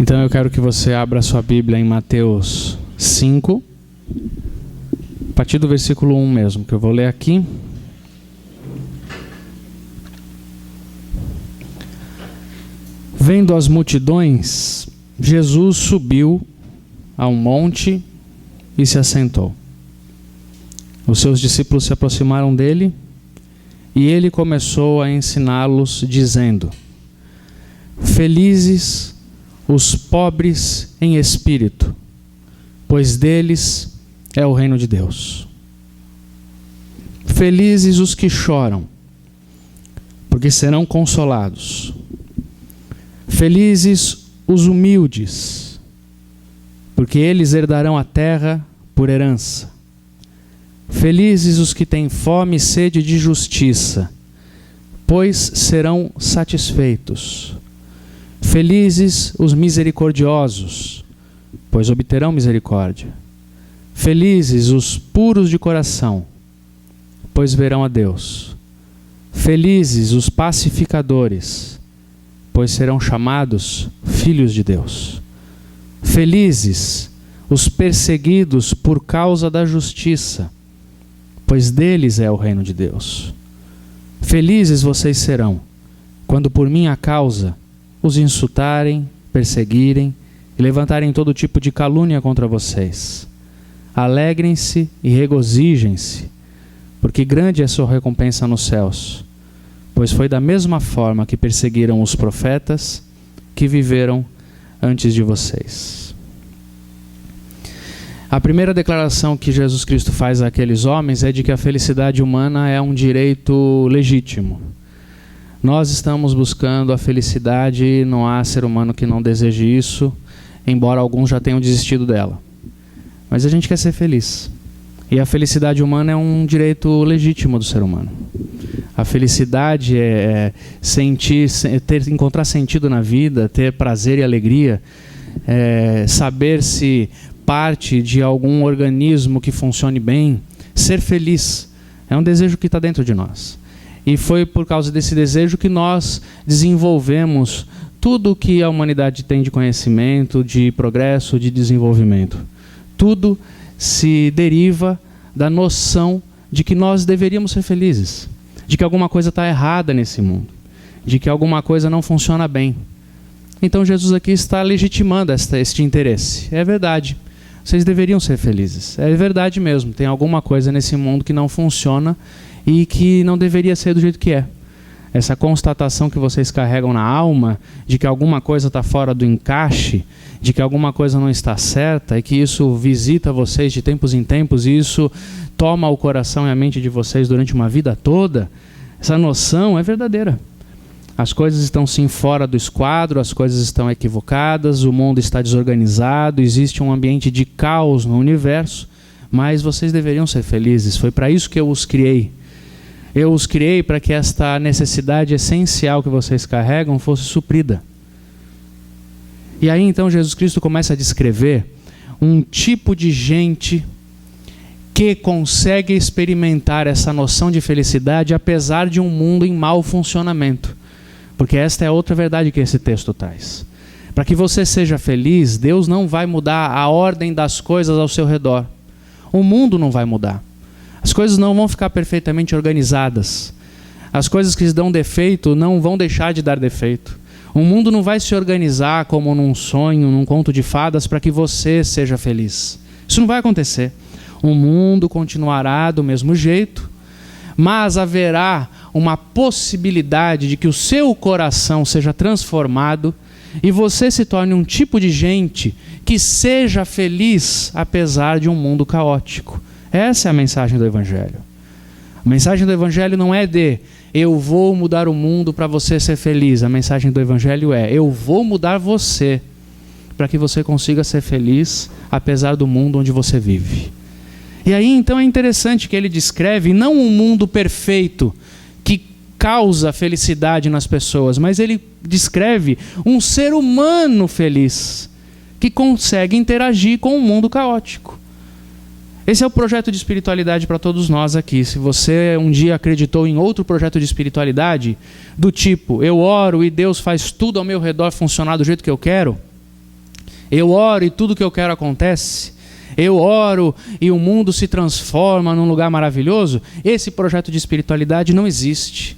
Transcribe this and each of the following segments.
Então eu quero que você abra sua Bíblia em Mateus 5, a partir do versículo 1 mesmo, que eu vou ler aqui. Vendo as multidões, Jesus subiu a um monte e se assentou. Os seus discípulos se aproximaram dele e ele começou a ensiná-los, dizendo: Felizes os pobres em espírito, pois deles é o reino de Deus. Felizes os que choram, porque serão consolados. Felizes os humildes, porque eles herdarão a terra por herança. Felizes os que têm fome e sede de justiça, pois serão satisfeitos. Felizes os misericordiosos, pois obterão misericórdia. Felizes os puros de coração, pois verão a Deus. Felizes os pacificadores, pois serão chamados filhos de Deus. Felizes os perseguidos por causa da justiça, pois deles é o reino de Deus. Felizes vocês serão, quando por minha causa os insultarem, perseguirem e levantarem todo tipo de calúnia contra vocês. Alegrem-se e regozijem-se, porque grande é a sua recompensa nos céus, pois foi da mesma forma que perseguiram os profetas que viveram antes de vocês. A primeira declaração que Jesus Cristo faz àqueles homens é de que a felicidade humana é um direito legítimo. Nós estamos buscando a felicidade, não há ser humano que não deseje isso, embora alguns já tenham desistido dela. Mas a gente quer ser feliz. E a felicidade humana é um direito legítimo do ser humano. A felicidade é encontrar sentido na vida, ter prazer e alegria, saber-se parte de algum organismo que funcione bem, ser feliz. É um desejo que está dentro de nós. E foi por causa desse desejo que nós desenvolvemos tudo o que a humanidade tem de conhecimento, de progresso, de desenvolvimento. Tudo se deriva da noção de que nós deveríamos ser felizes, de que alguma coisa está errada nesse mundo, de que alguma coisa não funciona bem. Então Jesus aqui está legitimando este interesse. É verdade, vocês deveriam ser felizes. É verdade mesmo, tem alguma coisa nesse mundo que não funciona e que não deveria ser do jeito que é. Essa constatação que vocês carregam na alma de que alguma coisa está fora do encaixe, de que alguma coisa não está certa, e que isso visita vocês de tempos em tempos, e isso toma o coração e a mente de vocês durante uma vida toda, essa noção é verdadeira. As coisas estão sim fora do esquadro, as coisas estão equivocadas, o mundo está desorganizado, existe um ambiente de caos no universo, mas vocês deveriam ser felizes, foi para isso que eu os criei. Eu os criei para que esta necessidade essencial que vocês carregam fosse suprida. E aí então Jesus Cristo começa a descrever um tipo de gente que consegue experimentar essa noção de felicidade apesar de um mundo em mau funcionamento. Porque esta é outra verdade que esse texto traz. Para que você seja feliz, Deus não vai mudar a ordem das coisas ao seu redor. O mundo não vai mudar. As coisas não vão ficar perfeitamente organizadas. As coisas que dão defeito não vão deixar de dar defeito. O mundo não vai se organizar como num sonho, num conto de fadas, para que você seja feliz. Isso não vai acontecer. O mundo continuará do mesmo jeito, mas haverá uma possibilidade de que o seu coração seja transformado e você se torne um tipo de gente que seja feliz apesar de um mundo caótico. Essa é a mensagem do Evangelho. A mensagem do Evangelho não é de eu vou mudar o mundo para você ser feliz. A mensagem do Evangelho é eu vou mudar você para que você consiga ser feliz apesar do mundo onde você vive. E aí então é interessante que ele descreve não um mundo perfeito que causa felicidade nas pessoas, mas ele descreve um ser humano feliz que consegue interagir com um mundo caótico. Esse é o projeto de espiritualidade para todos nós aqui. Se você um dia acreditou em outro projeto de espiritualidade, do tipo, eu oro e Deus faz tudo ao meu redor funcionar do jeito que eu quero, Eu oro e tudo que eu quero acontece. Eu oro e o mundo se transforma num lugar maravilhoso. Esse projeto de espiritualidade não existe.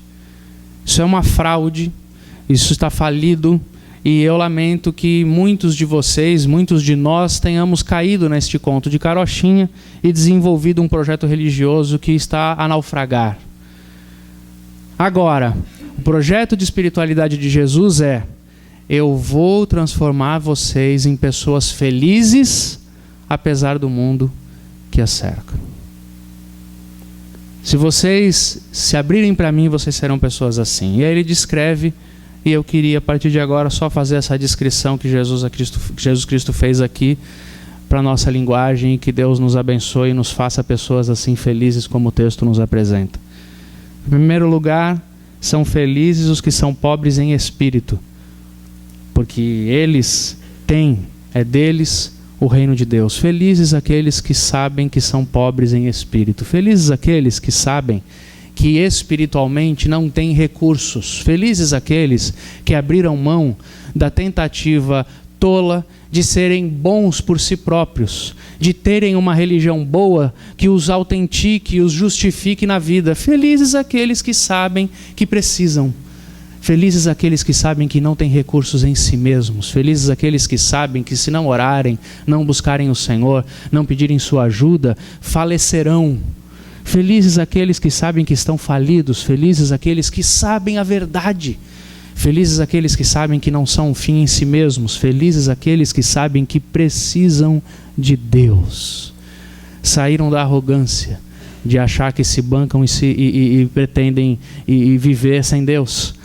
Isso é uma fraude, isso está falido. E eu lamento que muitos de vocês, muitos de nós, tenhamos caído neste conto de carochinha e desenvolvido um projeto religioso que está a naufragar. Agora, o projeto de espiritualidade de Jesus é: eu vou transformar vocês em pessoas felizes, apesar do mundo que as cerca. Se vocês se abrirem para mim, vocês serão pessoas assim. E aí ele descreve, e eu queria a partir de agora só fazer essa descrição que Jesus Cristo fez aqui para a nossa linguagem, e que Deus nos abençoe e nos faça pessoas assim felizes como o texto nos apresenta. Em primeiro lugar, são felizes os que são pobres em espírito, porque eles têm, é deles, o reino de Deus. Felizes aqueles que sabem que são pobres em espírito. Felizes aqueles que sabem que espiritualmente não têm recursos. Felizes aqueles que abriram mão da tentativa tola de serem bons por si próprios, de terem uma religião boa que os autentique e os justifique na vida. Felizes aqueles que sabem que precisam. Felizes aqueles que sabem que não têm recursos em si mesmos. Felizes aqueles que sabem que se não orarem, não buscarem o Senhor, não pedirem sua ajuda, falecerão. Felizes aqueles que sabem que estão falidos. Felizes aqueles que sabem a verdade. Felizes aqueles que sabem que não são um fim em si mesmos. Felizes aqueles que sabem que precisam de Deus. Saíram da arrogância de achar que se bancam e pretendem viver sem Deus.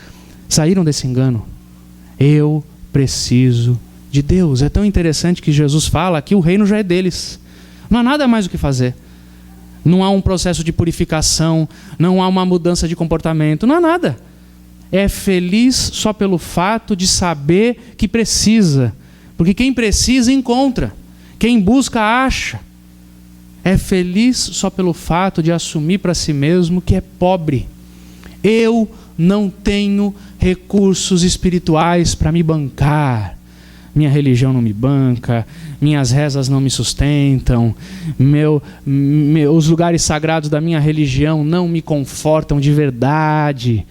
Saíram desse engano. Eu preciso de Deus. É tão interessante que Jesus fala que o reino já é deles. Não há nada mais o que fazer. Não há um processo de purificação, não há uma mudança de comportamento, não há nada. É feliz só pelo fato de saber que precisa. Porque quem precisa encontra. Quem busca acha. É feliz só pelo fato de assumir para si mesmo que é pobre. Eu não tenho recursos espirituais para me bancar. Minha religião não me banca, minhas rezas não me sustentam, os lugares sagrados da minha religião não me confortam de verdade.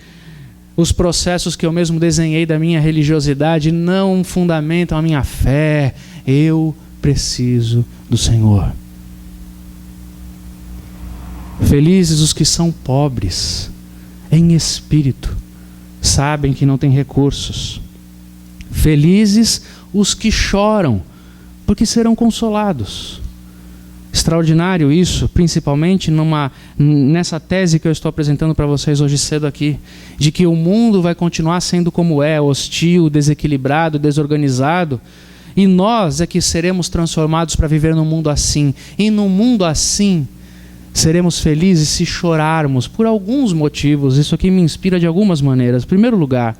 Os processos que eu mesmo desenhei da minha religiosidade não fundamentam a minha fé. Eu preciso do Senhor. Felizes os que são pobres em espírito, sabem que não têm recursos. Felizes os que choram, porque serão consolados. Extraordinário isso, principalmente nessa tese que eu estou apresentando para vocês hoje cedo aqui, de que o mundo vai continuar sendo como é, hostil, desequilibrado, desorganizado, e nós é que seremos transformados para viver num mundo assim. E num mundo assim, seremos felizes se chorarmos por alguns motivos. Isso aqui me inspira de algumas maneiras. Em primeiro lugar,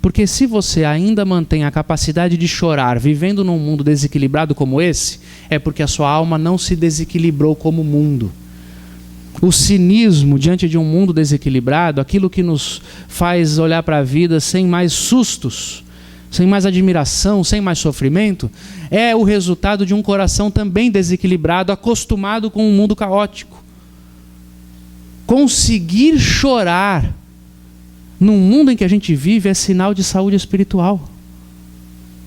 porque se você ainda mantém a capacidade de chorar vivendo num mundo desequilibrado como esse, é porque a sua alma não se desequilibrou como mundo. O cinismo diante de um mundo desequilibrado, aquilo que nos faz olhar para a vida sem mais sustos, sem mais admiração, sem mais sofrimento, é o resultado de um coração também desequilibrado, acostumado com um mundo caótico. Conseguir chorar num mundo em que a gente vive é sinal de saúde espiritual.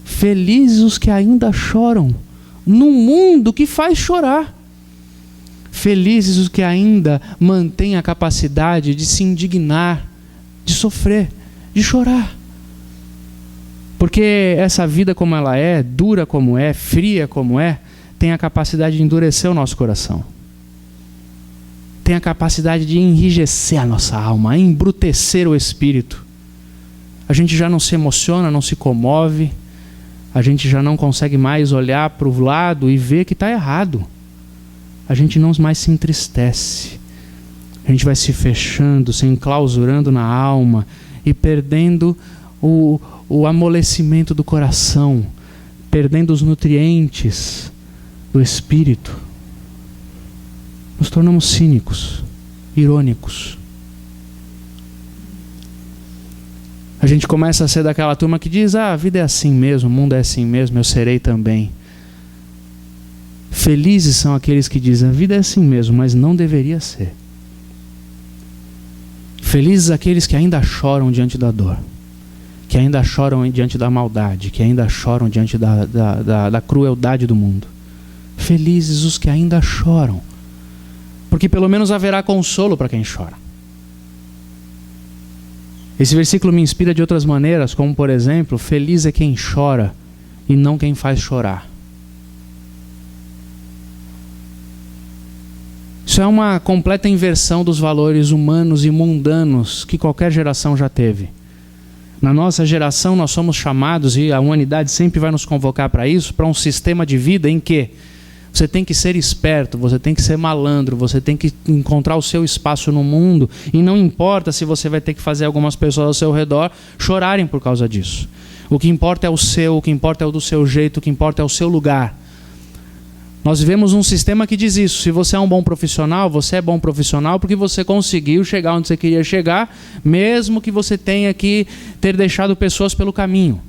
Felizes os que ainda choram num mundo que faz chorar. Felizes os que ainda mantêm a capacidade de se indignar, de sofrer, de chorar. Porque essa vida como ela é, dura como é, fria como é, tem a capacidade de endurecer o nosso coração. Tem a capacidade de enrijecer a nossa alma, embrutecer o espírito. A gente já não se emociona, não se comove, a gente já não consegue mais olhar para o lado e ver que está errado. A gente não mais se entristece. A gente vai se fechando, se enclausurando na alma e perdendo o amolecimento do coração, perdendo os nutrientes do espírito. Nos tornamos cínicos, irônicos. A gente começa a ser daquela turma que diz: a vida é assim mesmo, o mundo é assim mesmo, eu serei também. Felizes são aqueles que dizem: a vida é assim mesmo, mas não deveria ser. Felizes aqueles que ainda choram diante da dor, que ainda choram diante da maldade, que ainda choram diante da crueldade do mundo. Felizes os que ainda choram, porque pelo menos haverá consolo para quem chora. Esse versículo me inspira de outras maneiras, como por exemplo: feliz é quem chora e não quem faz chorar. Isso é uma completa inversão dos valores humanos e mundanos que qualquer geração já teve. Na nossa geração nós somos chamados, e a humanidade sempre vai nos convocar para isso, para um sistema de vida em que você tem que ser esperto, você tem que ser malandro, você tem que encontrar o seu espaço no mundo, e não importa se você vai ter que fazer algumas pessoas ao seu redor chorarem por causa disso. O que importa é o seu, o que importa é o do seu jeito, o que importa é o seu lugar. Nós vivemos um sistema que diz isso: se você é um bom profissional, você é bom profissional porque você conseguiu chegar onde você queria chegar, mesmo que você tenha que ter deixado pessoas pelo caminho.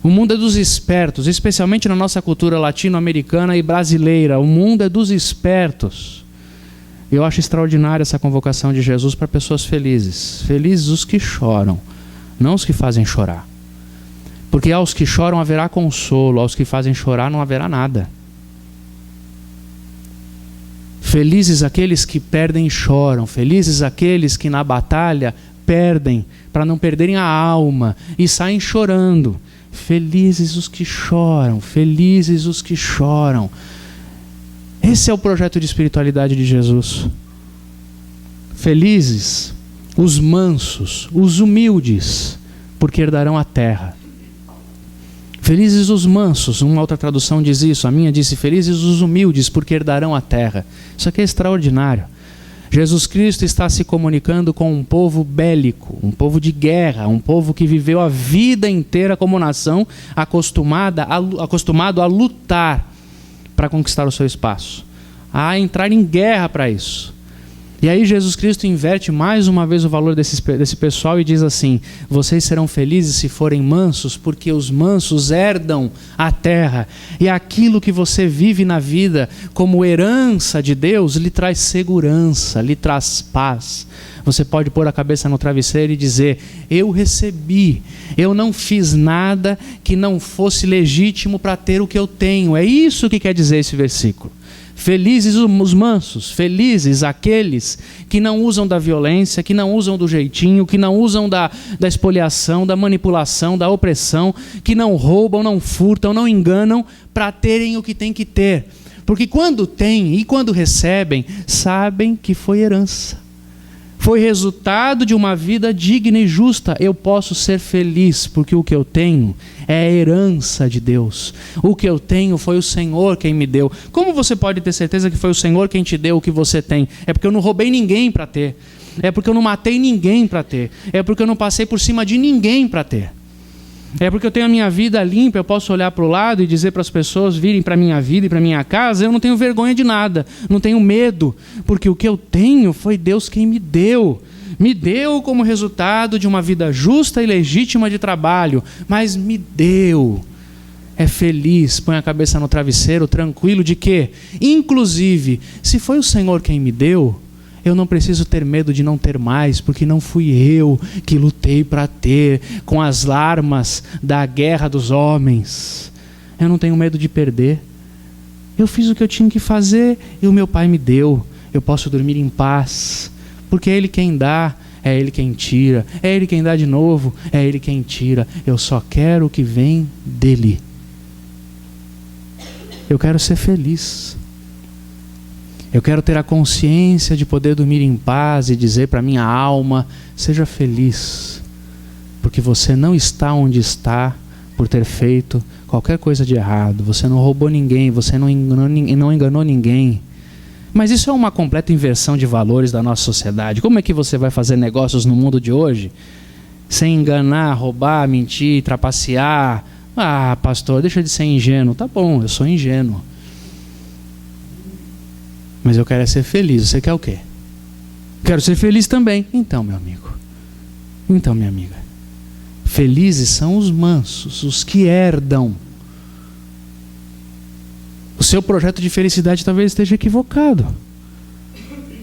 O mundo é dos espertos, especialmente na nossa cultura latino-americana e brasileira. O mundo é dos espertos. Eu acho extraordinária essa convocação de Jesus para pessoas felizes. Felizes os que choram, não os que fazem chorar. Porque aos que choram haverá consolo, aos que fazem chorar não haverá nada. Felizes aqueles que perdem e choram, felizes aqueles que na batalha perdem, para não perderem a alma e saem chorando. Felizes os que choram, felizes os que choram. Esse é o projeto de espiritualidade de Jesus. Felizes os mansos, os humildes, porque herdarão a terra. Felizes os mansos, uma outra tradução diz isso, a minha disse: felizes os humildes, porque herdarão a terra. Isso aqui é extraordinário. Jesus Cristo está se comunicando com um povo bélico, um povo de guerra, um povo que viveu a vida inteira como nação, acostumado a lutar para conquistar o seu espaço, a entrar em guerra para isso. E aí Jesus Cristo inverte mais uma vez o valor desse pessoal e diz assim: vocês serão felizes se forem mansos, porque os mansos herdam a terra. E aquilo que você vive na vida como herança de Deus lhe traz segurança, lhe traz paz. Você pode pôr a cabeça no travesseiro e dizer: eu recebi, eu não fiz nada que não fosse legítimo para ter o que eu tenho. É isso que quer dizer esse versículo. Felizes os mansos, felizes aqueles que não usam da violência, que não usam do jeitinho, que não usam da espoliação, da manipulação, da opressão, que não roubam, não furtam, não enganam para terem o que tem que ter. Porque quando têm e quando recebem, sabem que foi herança. Foi resultado de uma vida digna e justa. Eu posso ser feliz porque o que eu tenho é a herança de Deus. O que eu tenho foi o Senhor quem me deu. Como você pode ter certeza que foi o Senhor quem te deu o que você tem? É porque eu não roubei ninguém para ter. É porque eu não matei ninguém para ter. É porque eu não passei por cima de ninguém para ter. É porque eu tenho a minha vida limpa, eu posso olhar para o lado e dizer para as pessoas virem para a minha vida e para a minha casa: eu não tenho vergonha de nada, não tenho medo, porque o que eu tenho foi Deus quem me deu. Me deu como resultado de uma vida justa e legítima de trabalho, mas me deu. É feliz, põe a cabeça no travesseiro, tranquilo de que, inclusive, se foi o Senhor quem me deu, eu não preciso ter medo de não ter mais, porque não fui eu que lutei para ter com as armas da guerra dos homens. Eu não tenho medo de perder. Eu fiz o que eu tinha que fazer e o meu Pai me deu. Eu posso dormir em paz, porque é Ele quem dá, é Ele quem tira, é Ele quem dá de novo, é Ele quem tira. Eu só quero o que vem dEle. Eu quero ser feliz. Eu quero ter a consciência de poder dormir em paz e dizer para minha alma: seja feliz, porque você não está onde está por ter feito qualquer coisa de errado. Você não roubou ninguém, você não enganou ninguém. Mas isso é uma completa inversão de valores da nossa sociedade. Como é que você vai fazer negócios no mundo de hoje sem enganar, roubar, mentir, trapacear? Ah, pastor, deixa de ser ingênuo. Tá bom, eu sou ingênuo. Mas eu quero ser feliz. Você quer o quê? Quero ser feliz também. Então, meu amigo. Então, minha amiga. Felizes são os mansos, os que herdam. O seu projeto de felicidade talvez esteja equivocado.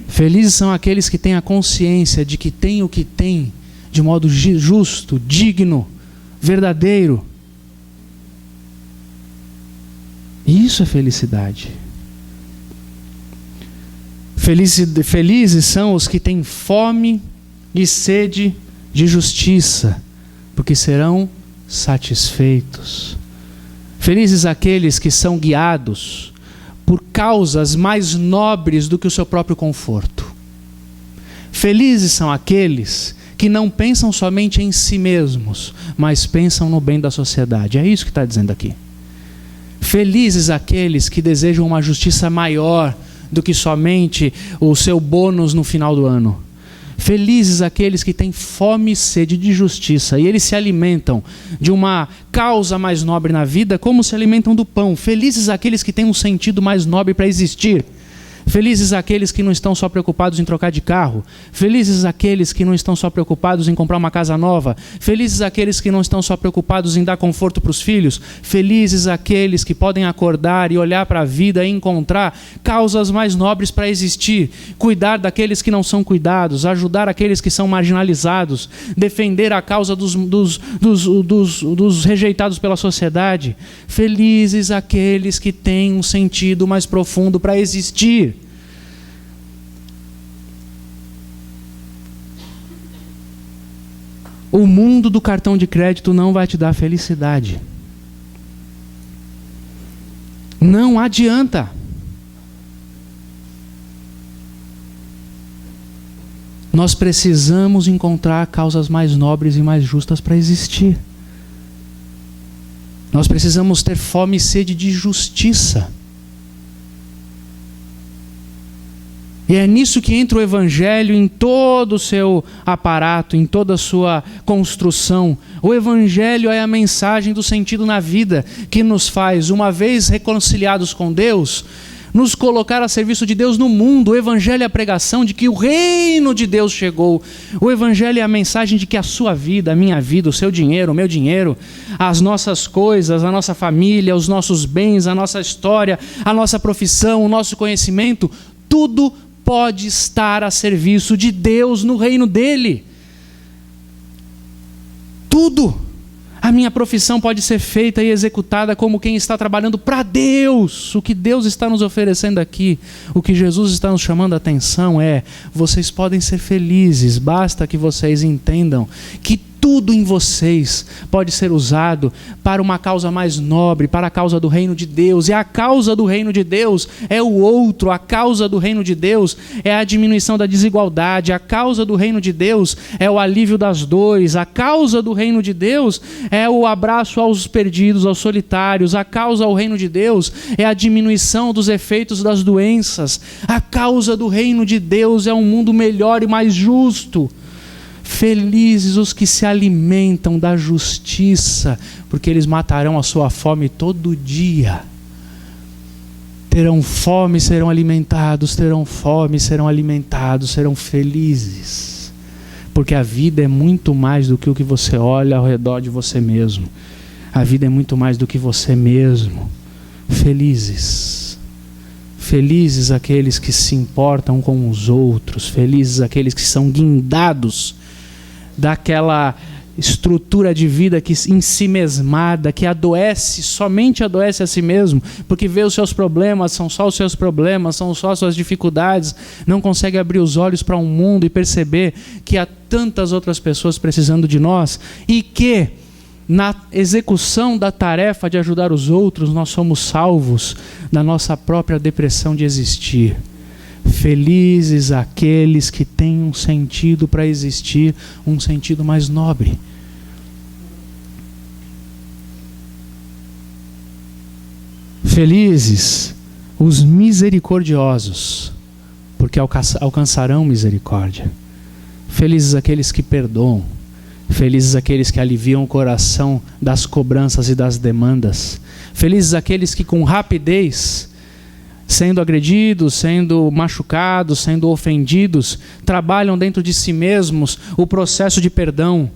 Felizes são aqueles que têm a consciência de que têm o que têm de modo justo, digno, verdadeiro. Isso é felicidade. Felizes são os que têm fome e sede de justiça, porque serão satisfeitos. Felizes aqueles que são guiados por causas mais nobres do que o seu próprio conforto. Felizes são aqueles que não pensam somente em si mesmos, mas pensam no bem da sociedade. É isso que está dizendo aqui. Felizes aqueles que desejam uma justiça maior do que somente o seu bônus no final do ano. Felizes aqueles que têm fome e sede de justiça, e eles se alimentam de uma causa mais nobre na vida, como se alimentam do pão. Felizes aqueles que têm um sentido mais nobre para existir. Felizes aqueles que não estão só preocupados em trocar de carro. Felizes aqueles que não estão só preocupados em comprar uma casa nova. Felizes aqueles que não estão só preocupados em dar conforto para os filhos. Felizes aqueles que podem acordar e olhar para a vida e encontrar causas mais nobres para existir. Cuidar daqueles que não são cuidados. Ajudar aqueles que são marginalizados. Defender a causa dos rejeitados pela sociedade. Felizes aqueles que têm um sentido mais profundo para existir. O mundo do cartão de crédito não vai te dar felicidade. Não adianta. Nós precisamos encontrar causas mais nobres e mais justas para existir. Nós precisamos ter fome e sede de justiça. E é nisso que entra o Evangelho em todo o seu aparato, em toda a sua construção. O Evangelho é a mensagem do sentido na vida que nos faz, uma vez reconciliados com Deus, nos colocar a serviço de Deus no mundo. O Evangelho é a pregação de que o reino de Deus chegou. O Evangelho é a mensagem de que a sua vida, a minha vida, o seu dinheiro, o meu dinheiro, as nossas coisas, a nossa família, os nossos bens, a nossa história, a nossa profissão, o nosso conhecimento, tudo pode estar a serviço de Deus no reino dele. Tudo. A minha profissão pode ser feita e executada como quem está trabalhando para Deus. O que Deus está nos oferecendo aqui, o que Jesus está nos chamando a atenção é: vocês podem ser felizes, basta que vocês entendam que tudo em vocês pode ser usado para uma causa mais nobre, para a causa do reino de Deus. E a causa do reino de Deus é o outro. A causa do reino de Deus é a diminuição da desigualdade. A causa do reino de Deus é o alívio das dores. A causa do reino de Deus é o abraço aos perdidos, aos solitários. A causa ao reino de Deus é a diminuição dos efeitos das doenças. A causa do reino de Deus é um mundo melhor e mais justo. Felizes os que se alimentam da justiça, porque eles matarão a sua fome todo dia. Terão fome, serão alimentados, terão fome, serão alimentados, serão felizes. Porque a vida é muito mais do que o que você olha ao redor de você mesmo. A vida é muito mais do que você mesmo. Felizes. Felizes aqueles que se importam com os outros. Felizes aqueles que são guindados daquela estrutura de vida que ensimesmada, que adoece, somente adoece a si mesmo, porque vê os seus problemas, são só os seus problemas, são só as suas dificuldades, não consegue abrir os olhos para um mundo e perceber que há tantas outras pessoas precisando de nós, e que na execução da tarefa de ajudar os outros, nós somos salvos da nossa própria depressão de existir. Felizes aqueles que têm um sentido para existir, um sentido mais nobre. Felizes os misericordiosos, porque alcançarão misericórdia. Felizes aqueles que perdoam. Felizes aqueles que aliviam o coração das cobranças e das demandas. Felizes aqueles que com rapidez, sendo agredidos, sendo machucados, sendo ofendidos, trabalham dentro de si mesmos o processo de perdão.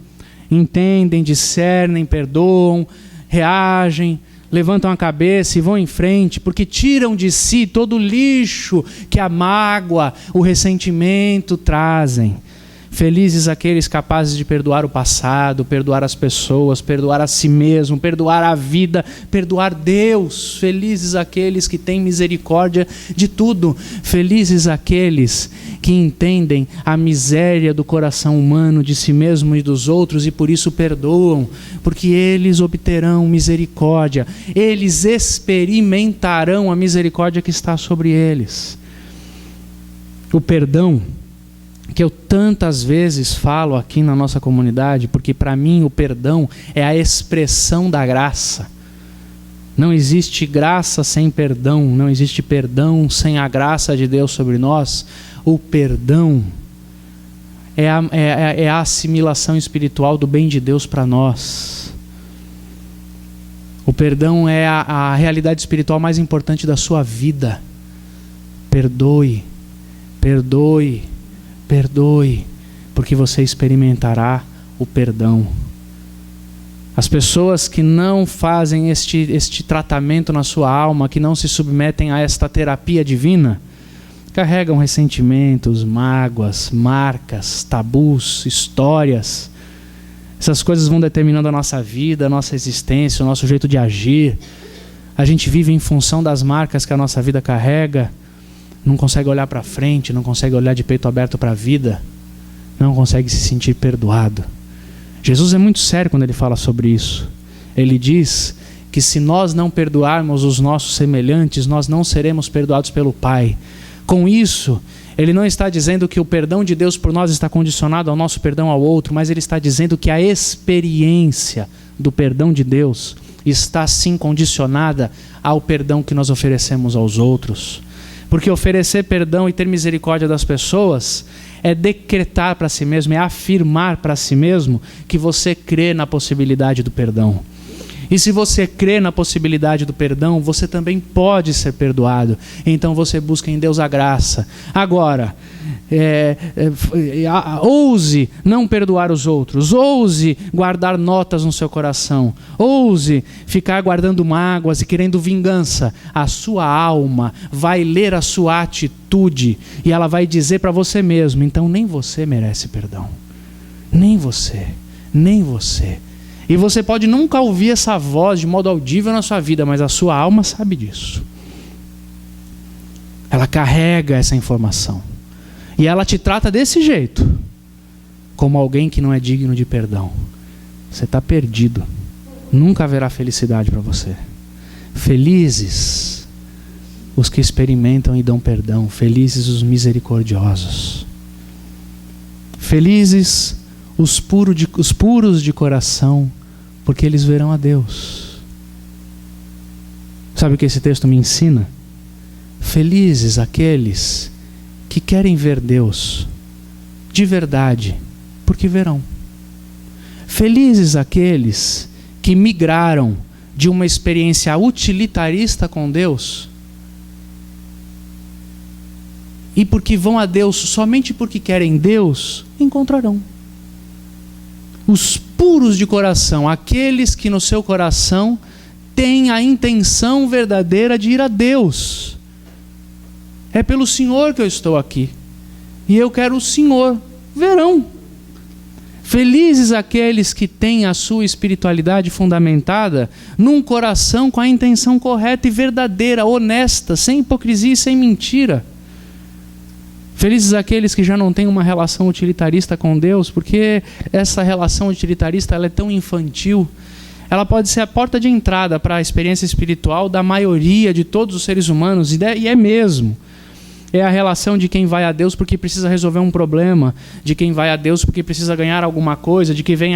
Entendem, discernem, perdoam, reagem, levantam a cabeça e vão em frente, porque tiram de si todo o lixo que a mágoa, o ressentimento trazem. Felizes aqueles capazes de perdoar o passado, perdoar as pessoas, perdoar a si mesmo, perdoar a vida, perdoar Deus. Felizes aqueles que têm misericórdia de tudo. Felizes aqueles que entendem a miséria do coração humano, de si mesmo e dos outros, e por isso perdoam, porque eles obterão misericórdia. Eles experimentarão a misericórdia que está sobre eles. O perdão, que eu tantas vezes falo aqui na nossa comunidade, porque para mim o perdão é a expressão da graça. Não existe graça sem perdão, não existe perdão sem a graça de Deus sobre nós. O perdão é a assimilação espiritual do bem de Deus para nós. O perdão é a realidade espiritual mais importante da sua vida. Perdoe, perdoe, perdoe, porque você experimentará o perdão. As pessoas que não fazem este tratamento na sua alma, que não se submetem a esta terapia divina, carregam ressentimentos, mágoas, marcas, tabus, histórias. Essas coisas vão determinando a nossa vida, a nossa existência, o nosso jeito de agir. A gente vive em função das marcas que a nossa vida carrega. Não consegue olhar para frente, não consegue olhar de peito aberto para a vida, não consegue se sentir perdoado. Jesus é muito sério quando ele fala sobre isso. Ele diz que se nós não perdoarmos os nossos semelhantes, nós não seremos perdoados pelo Pai. Com isso, ele não está dizendo que o perdão de Deus por nós está condicionado ao nosso perdão ao outro, mas ele está dizendo que a experiência do perdão de Deus está sim condicionada ao perdão que nós oferecemos aos outros. Porque oferecer perdão e ter misericórdia das pessoas é decretar para si mesmo, é afirmar para si mesmo que você crê na possibilidade do perdão. E se você crê na possibilidade do perdão, você também pode ser perdoado. Então você busca em Deus a graça. Agora, ouse não perdoar os outros, ouse guardar notas no seu coração, ouse ficar guardando mágoas e querendo vingança. A sua alma vai ler a sua atitude e ela vai dizer para você mesmo, então nem você merece perdão, nem você, nem você. E você pode nunca ouvir essa voz de modo audível na sua vida, mas a sua alma sabe disso. Ela carrega essa informação. E ela te trata desse jeito, como alguém que não é digno de perdão. Você está perdido. Nunca haverá felicidade para você. Felizes os que experimentam e dão perdão. Felizes os misericordiosos. Felizes os puros de coração, porque eles verão a Deus. Sabe o que esse texto me ensina? Felizes aqueles que querem ver Deus de verdade, porque verão. Felizes aqueles que migraram de uma experiência utilitarista com Deus e porque vão a Deus somente porque querem Deus, encontrarão. Os puros de coração, aqueles que no seu coração têm a intenção verdadeira de ir a Deus. É pelo Senhor que eu estou aqui. E eu quero o Senhor. Verão. Felizes aqueles que têm a sua espiritualidade fundamentada num coração com a intenção correta e verdadeira, honesta, sem hipocrisia e sem mentira. Felizes aqueles que já não têm uma relação utilitarista com Deus, porque essa relação utilitarista ela é tão infantil. Ela pode ser a porta de entrada para a experiência espiritual da maioria de todos os seres humanos, e é mesmo. É a relação de quem vai a Deus porque precisa resolver um problema, de quem vai a Deus porque precisa ganhar alguma coisa, de quem vai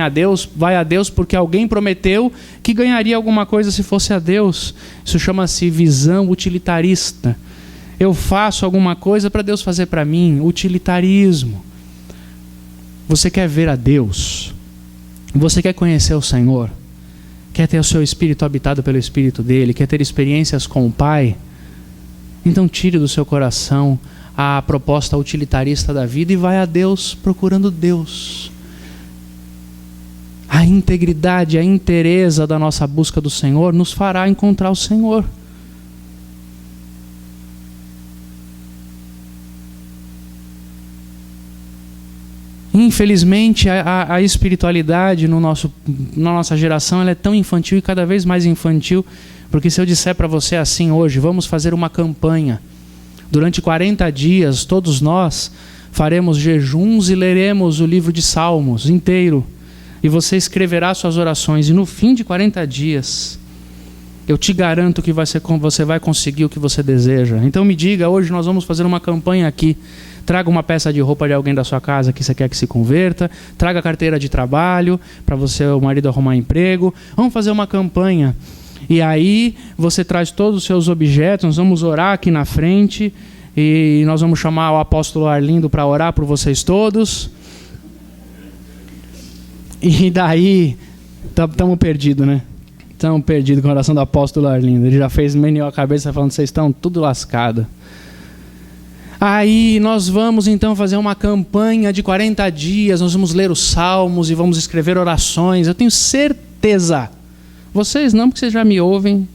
a Deus porque alguém prometeu que ganharia alguma coisa se fosse a Deus. Isso chama-se visão utilitarista. Eu faço alguma coisa para Deus fazer para mim, utilitarismo. Você quer ver a Deus? Você quer conhecer o Senhor? Quer ter o seu espírito habitado pelo Espírito dele? Quer ter experiências com o Pai? Então tire do seu coração a proposta utilitarista da vida e vai a Deus procurando Deus. A integridade, a inteireza da nossa busca do Senhor nos fará encontrar o Senhor. Infelizmente, a espiritualidade na nossa geração ela é tão infantil e cada vez mais infantil, porque se eu disser para você assim hoje, vamos fazer uma campanha, durante 40 dias, todos nós faremos jejuns e leremos o livro de Salmos inteiro, e você escreverá suas orações, e no fim de 40 dias, eu te garanto que você vai conseguir o que você deseja. Então me diga, hoje nós vamos fazer uma campanha aqui. Traga uma peça de roupa de alguém da sua casa que você quer que se converta. Traga a carteira de trabalho para você, o marido, arrumar emprego. Vamos fazer uma campanha. E aí você traz todos os seus objetos. Nós vamos orar aqui na frente. E nós vamos chamar o apóstolo Arlindo para orar por vocês todos. E daí, estamos perdidos, né? Estamos perdidos com a oração do apóstolo Arlindo. Ele já fez meneou a cabeça falando, vocês estão tudo lascado. Aí nós vamos então fazer uma campanha de 40 dias, nós vamos ler os salmos e vamos escrever orações. Eu tenho certeza, vocês não, porque vocês já me ouvem,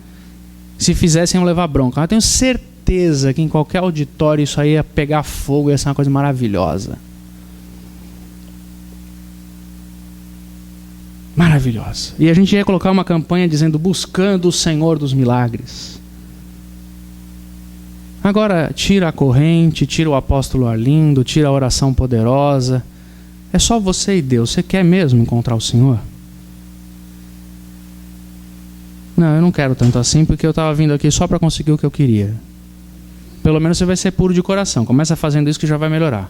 se fizessem eu levar bronca. Eu tenho certeza que em qualquer auditório isso aí ia pegar fogo, ia ser uma coisa maravilhosa. Maravilhosa. E a gente ia colocar uma campanha dizendo, buscando o Senhor dos milagres. Agora, tira a corrente, tira o apóstolo Arlindo, tira a oração poderosa. É só você e Deus. Você quer mesmo encontrar o Senhor? Não, eu não quero tanto assim, porque eu estava vindo aqui só para conseguir o que eu queria. Pelo menos você vai ser puro de coração. Começa fazendo isso que já vai melhorar.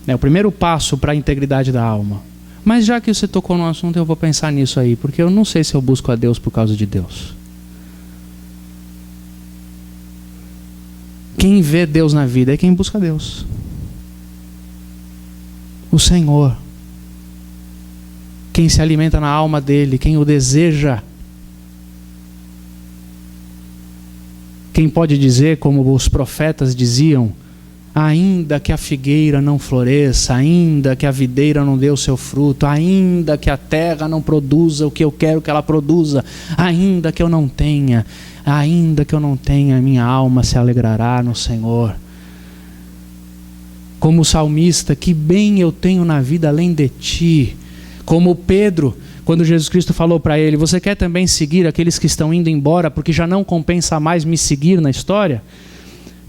É o primeiro passo para a integridade da alma. Mas já que você tocou no assunto, eu vou pensar nisso aí, porque eu não sei se eu busco a Deus por causa de Deus. Quem vê Deus na vida é quem busca Deus. O Senhor. Quem se alimenta na alma dele, quem o deseja. Quem pode dizer, como os profetas diziam, ainda que a figueira não floresça, ainda que a videira não dê o seu fruto, ainda que a terra não produza o que eu quero que ela produza, ainda que eu não tenha, minha alma se alegrará no Senhor. Como o salmista, que bem eu tenho na vida além de ti. Como Pedro, quando Jesus Cristo falou para ele, você quer também seguir aqueles que estão indo embora, porque já não compensa mais me seguir na história?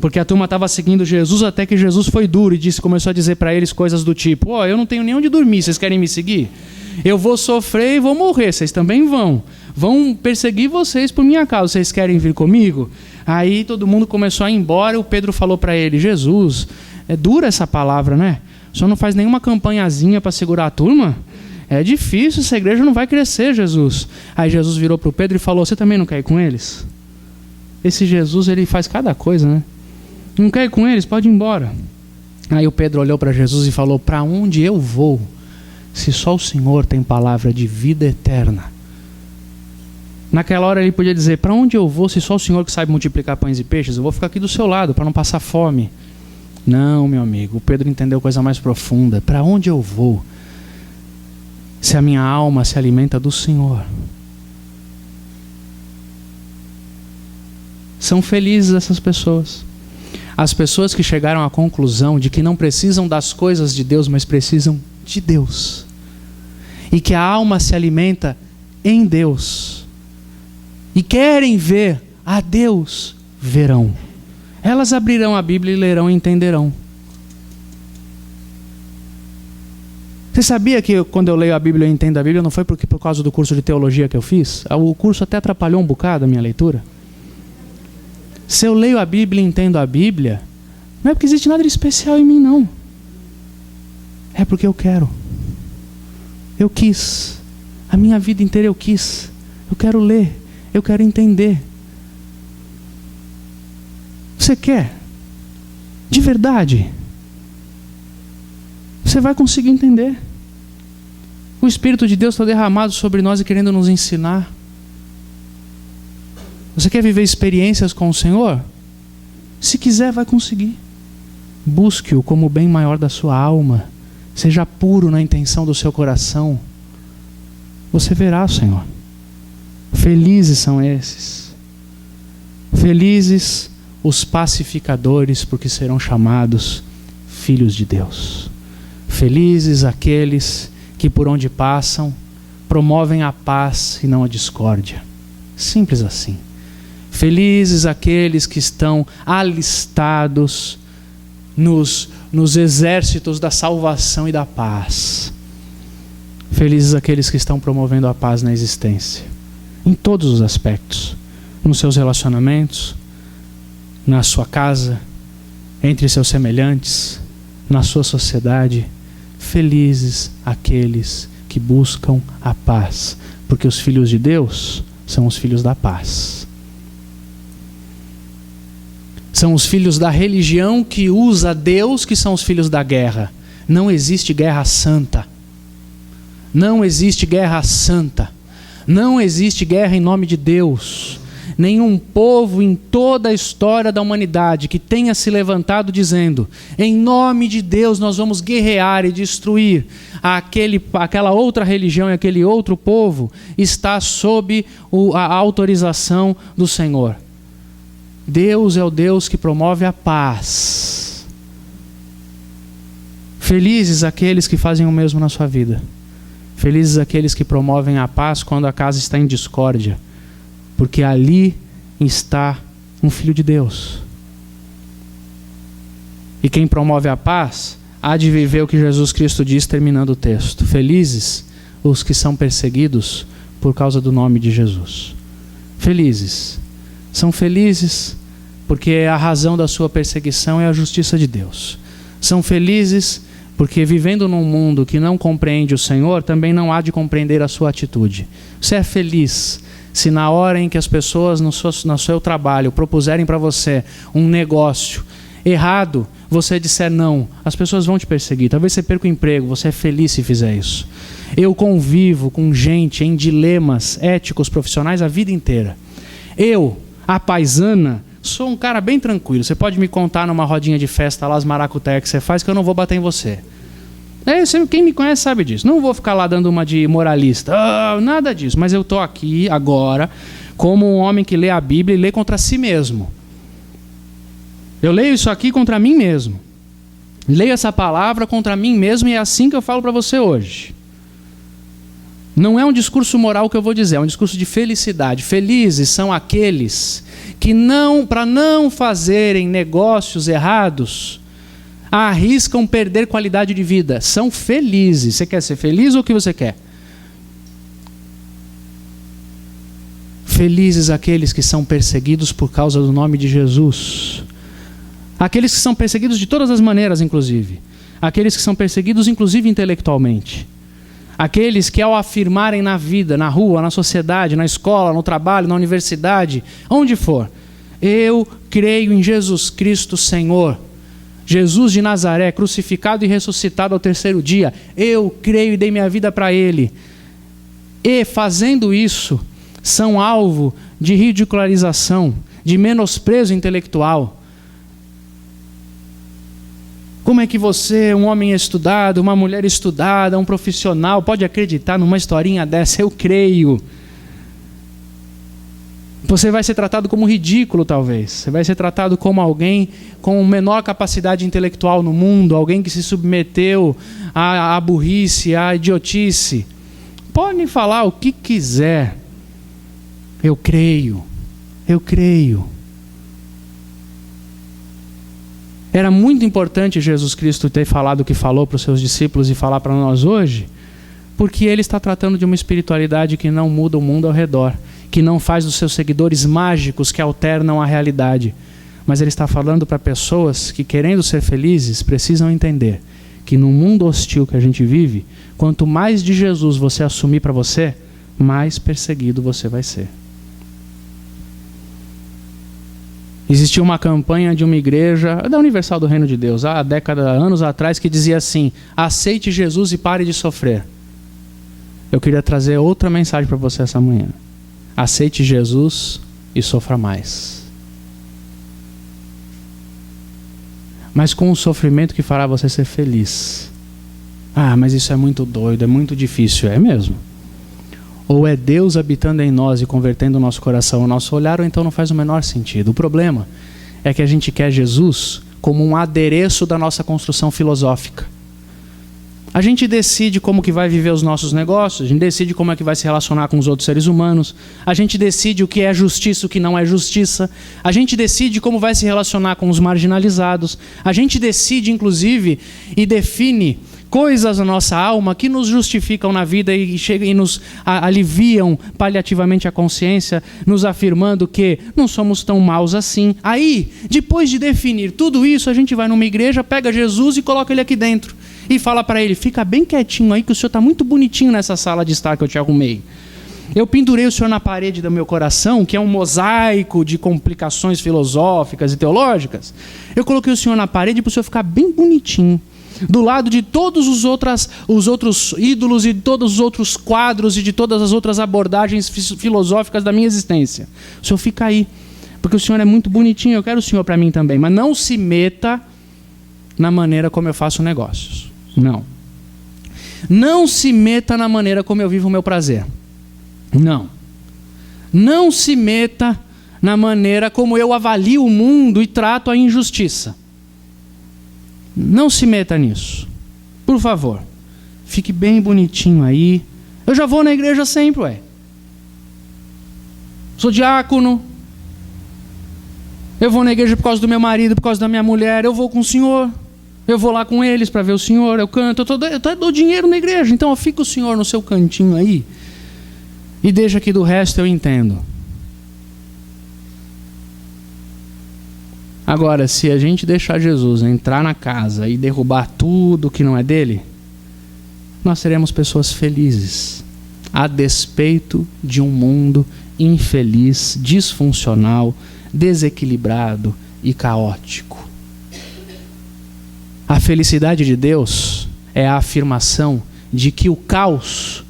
Porque a turma estava seguindo Jesus até que Jesus foi duro e começou a dizer para eles coisas do tipo, eu não tenho nem onde dormir, vocês querem me seguir? Eu vou sofrer e vou morrer, vocês também vão perseguir vocês por minha causa, vocês querem vir comigo? Aí todo mundo começou a ir embora e o Pedro falou para ele, Jesus, é dura essa palavra, né? O senhor não faz nenhuma campanhazinha para segurar a turma? É difícil, essa igreja não vai crescer, Jesus. Aí Jesus virou para o Pedro e falou, você também não quer ir com eles? Esse Jesus, ele faz cada coisa, né? Não quer ir com eles? Pode ir embora. Aí o Pedro olhou para Jesus e falou, para onde eu vou, se só o Senhor tem palavra de vida eterna? Naquela hora ele podia dizer, para onde eu vou, se só o Senhor que sabe multiplicar pães e peixes? Eu vou ficar aqui do seu lado para não passar fome. Não, meu amigo, o Pedro entendeu coisa mais profunda. Para onde eu vou, se a minha alma se alimenta do Senhor? São felizes essas pessoas. As pessoas que chegaram à conclusão de que não precisam das coisas de Deus, mas precisam de Deus. E que a alma se alimenta em Deus. E querem ver a Deus, verão. Elas abrirão a Bíblia e lerão e entenderão. Você sabia que quando eu leio a Bíblia e entendo a Bíblia, não foi por causa do curso de teologia que eu fiz? O curso até atrapalhou um bocado a minha leitura. Se eu leio a Bíblia e entendo a Bíblia, não é porque existe nada de especial em mim, não. É porque eu quero. Eu quis. A minha vida inteira eu quis. Eu quero ler. Eu quero entender. Você quer? De verdade? Você vai conseguir entender. O Espírito de Deus está derramado sobre nós e querendo nos ensinar. Você quer viver experiências com o Senhor? Se quiser, vai conseguir. Busque-o como o bem maior da sua alma. Seja puro na intenção do seu coração. você verá o Senhor. Felizes são esses. Felizes os pacificadores, porque serão chamados filhos de Deus. Felizes aqueles que por onde passam promovem a paz e não a discórdia. Simples assim. Felizes aqueles que estão alistados nos exércitos da salvação e da paz. Felizes aqueles que estão promovendo a paz na existência, em todos os aspectos, nos seus relacionamentos, na sua casa, entre seus semelhantes, na sua sociedade. Felizes aqueles que buscam a paz, porque os filhos de Deus são os filhos da paz. São os filhos da religião que usa Deus, que são os filhos da guerra. Não existe guerra santa. Não existe guerra santa. Não existe guerra em nome de Deus. Nenhum povo em toda a história da humanidade que tenha se levantado dizendo: em nome de Deus nós vamos guerrear e destruir aquela outra religião e aquele outro povo, está sob a autorização do Senhor. Deus é o Deus que promove a paz. Felizes aqueles que fazem o mesmo na sua vida. Felizes aqueles que promovem a paz quando a casa está em discórdia, porque ali está um filho de Deus. E quem promove a paz há de viver o que Jesus Cristo diz terminando o texto: felizes os que são perseguidos por causa do nome de Jesus. Felizes. São felizes porque a razão da sua perseguição é a justiça de Deus. São felizes porque, vivendo num mundo que não compreende o Senhor, também não há de compreender a sua atitude. Você é feliz se na hora em que as pessoas no seu trabalho propuserem para você um negócio errado, você disser não. As pessoas vão te perseguir, talvez você perca o emprego. Você é feliz se fizer isso. Eu convivo com gente em dilemas éticos, profissionais a vida inteira. Eu, a paisana, sou um cara bem tranquilo. Você pode me contar numa rodinha de festa lá as maracutaias que você faz, que eu não vou bater em você. Quem me conhece sabe disso. Não vou ficar lá dando uma de moralista, nada disso. Mas eu estou aqui agora como um homem que lê a Bíblia e lê contra si mesmo. Eu leio isso aqui contra mim mesmo. Leio essa palavra contra mim mesmo, e é assim que eu falo para você hoje. Não é um discurso moral que eu vou dizer, é um discurso de felicidade. Felizes são aqueles que, para não fazerem negócios errados, arriscam perder qualidade de vida. São felizes. Você quer ser feliz ou o que você quer? Felizes aqueles que são perseguidos por causa do nome de Jesus. Aqueles que são perseguidos de todas as maneiras, inclusive. Aqueles que são perseguidos, inclusive, intelectualmente. Aqueles que, ao afirmarem na vida, na rua, na sociedade, na escola, no trabalho, na universidade, onde for: eu creio em Jesus Cristo Senhor, Jesus de Nazaré, crucificado e ressuscitado ao terceiro dia, eu creio e dei minha vida para Ele. E, fazendo isso, são alvo de ridicularização, de menosprezo intelectual. Como é que você, um homem estudado, uma mulher estudada, um profissional, pode acreditar numa historinha dessa? Eu creio. Você vai ser tratado como ridículo, talvez. Você vai ser tratado como alguém com menor capacidade intelectual no mundo, alguém que se submeteu à burrice, à idiotice. Podem falar o que quiser. Eu creio. Eu creio. Era muito importante Jesus Cristo ter falado o que falou para os seus discípulos e falar para nós hoje, porque Ele está tratando de uma espiritualidade que não muda o mundo ao redor, que não faz dos seus seguidores mágicos que alternam a realidade. Mas Ele está falando para pessoas que, querendo ser felizes, precisam entender que no mundo hostil que a gente vive, quanto mais de Jesus você assumir para você, mais perseguido você vai ser. Existia uma campanha de uma igreja, da Universal do Reino de Deus, há anos atrás, que dizia assim: aceite Jesus e pare de sofrer. Eu queria trazer outra mensagem para você essa manhã. Aceite Jesus e sofra mais. Mas com um sofrimento que fará você ser feliz. Mas isso é muito doido, é muito difícil. É mesmo. Ou é Deus habitando em nós e convertendo o nosso coração, o nosso olhar, ou então não faz o menor sentido. O problema é que a gente quer Jesus como um adereço da nossa construção filosófica. A gente decide como que vai viver os nossos negócios, a gente decide como é que vai se relacionar com os outros seres humanos, a gente decide o que é justiça e o que não é justiça, a gente decide como vai se relacionar com os marginalizados, a gente decide, inclusive, e define coisas na nossa alma que nos justificam na vida e nos aliviam paliativamente a consciência, nos afirmando que não somos tão maus assim. Aí, depois de definir tudo isso, a gente vai numa igreja, pega Jesus e coloca ele aqui dentro. E fala para ele, fica bem quietinho aí que o senhor está muito bonitinho nessa sala de estar que eu te arrumei. Eu pendurei o senhor na parede do meu coração, que é um mosaico de complicações filosóficas e teológicas. Eu coloquei o senhor na parede para o senhor ficar bem bonitinho. Do lado de todos os outros ídolos e de todos os outros quadros e de todas as outras abordagens filosóficas da minha existência. O senhor fica aí, porque o senhor é muito bonitinho, eu quero o senhor para mim também. Mas não se meta na maneira como eu faço negócios. Não. Não se meta na maneira como eu vivo o meu prazer. Não. Não se meta na maneira como eu avalio o mundo e trato a injustiça. Não se meta nisso. Por favor. Fique bem bonitinho aí. Eu já vou na igreja sempre, ué. Sou diácono. Eu vou na igreja por causa do meu marido, por causa da minha mulher. Eu vou com o senhor. Eu vou lá com eles para ver o senhor. Eu canto. Eu dou dinheiro na igreja. Então fica o senhor no seu cantinho aí. E deixa que do resto eu entendo. Agora, se a gente deixar Jesus entrar na casa e derrubar tudo que não é dele, nós seremos pessoas felizes, a despeito de um mundo infeliz, disfuncional, desequilibrado e caótico. A felicidade de Deus é a afirmação de que o caos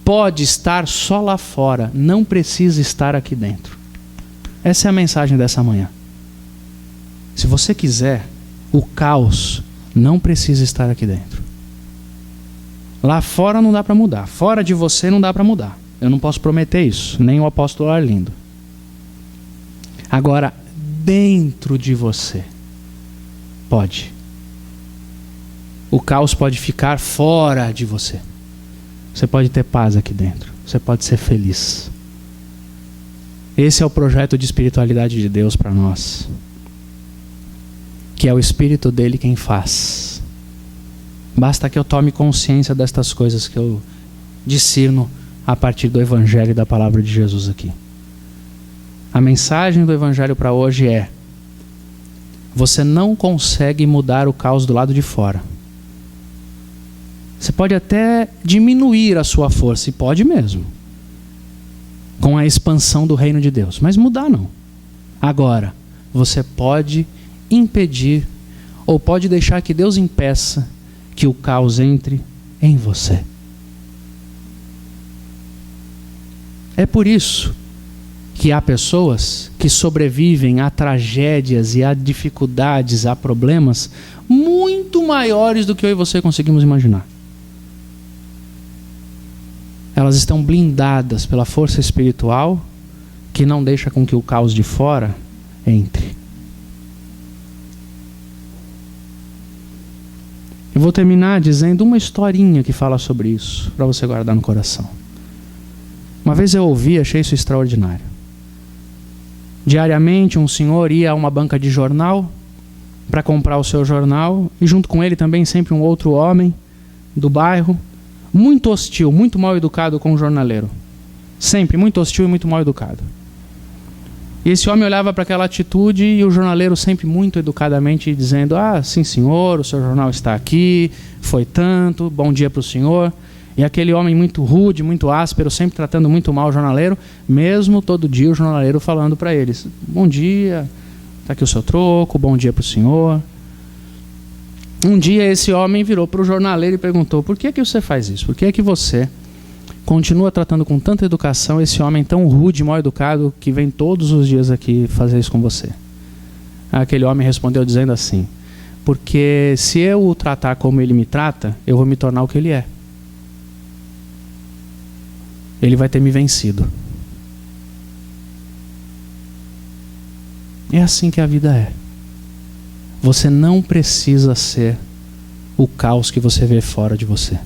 pode estar só lá fora, não precisa estar aqui dentro. Essa é a mensagem dessa manhã. Se você quiser, o caos não precisa estar aqui dentro. Lá fora não dá para mudar. Fora de você não dá para mudar. Eu não posso prometer isso, nem o apóstolo Arlindo. Agora, dentro de você, pode. O caos pode ficar fora de você. Você pode ter paz aqui dentro. Você pode ser feliz. Esse é o projeto de espiritualidade de Deus para nós. Que é o Espírito dele quem faz. Basta que eu tome consciência destas coisas que eu discerno a partir do Evangelho e da palavra de Jesus aqui. A mensagem do Evangelho para hoje é: você não consegue mudar o caos do lado de fora. Você pode até diminuir a sua força, e pode mesmo, com a expansão do reino de Deus, mas mudar não. Agora, você pode impedir, ou pode deixar que Deus impeça que o caos entre em você. É por isso que há pessoas que sobrevivem a tragédias e a dificuldades, a problemas muito maiores do que eu e você conseguimos imaginar. Elas estão blindadas pela força espiritual que não deixa com que o caos de fora entre. Eu vou terminar dizendo uma historinha que fala sobre isso, para você guardar no coração. Uma vez eu ouvi, achei isso extraordinário. Diariamente um senhor ia a uma banca de jornal para comprar o seu jornal, e junto com ele também sempre um outro homem do bairro, muito hostil, muito mal educado com o jornaleiro. Sempre muito hostil e muito mal educado. E esse homem olhava para aquela atitude e o jornaleiro sempre muito educadamente dizendo: ah, sim senhor, o seu jornal está aqui, foi tanto, bom dia para o senhor. E aquele homem muito rude, muito áspero, sempre tratando muito mal o jornaleiro, mesmo todo dia o jornaleiro falando para eles: bom dia, está aqui o seu troco, bom dia para o senhor. Um dia esse homem virou para o jornaleiro e perguntou: por que você faz isso? Por que você continua tratando com tanta educação esse homem tão rude e mal educado que vem todos os dias aqui fazer isso com você? Aquele homem respondeu dizendo assim: porque se eu o tratar como ele me trata, eu vou me tornar o que ele é. ele vai ter me vencido. É assim que a vida é. Você não precisa ser o caos que você vê fora de você.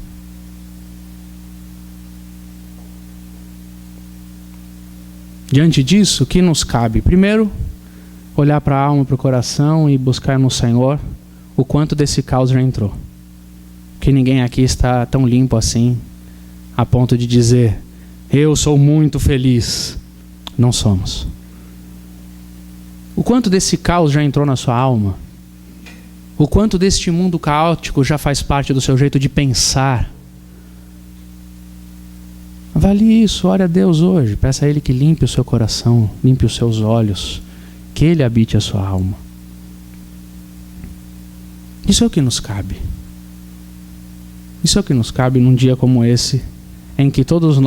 Diante disso, o que nos cabe? Primeiro, olhar para a alma, para o coração e buscar no Senhor o quanto desse caos já entrou. Que ninguém aqui está tão limpo assim, a ponto de dizer, eu sou muito feliz. Não somos. O quanto desse caos já entrou na sua alma? O quanto deste mundo caótico já faz parte do seu jeito de pensar? Avalie isso, ore a Deus hoje. Peça a Ele que limpe o seu coração, limpe os seus olhos, que Ele habite a sua alma. Isso é o que nos cabe. Isso é o que nos cabe num dia como esse, em que todos nós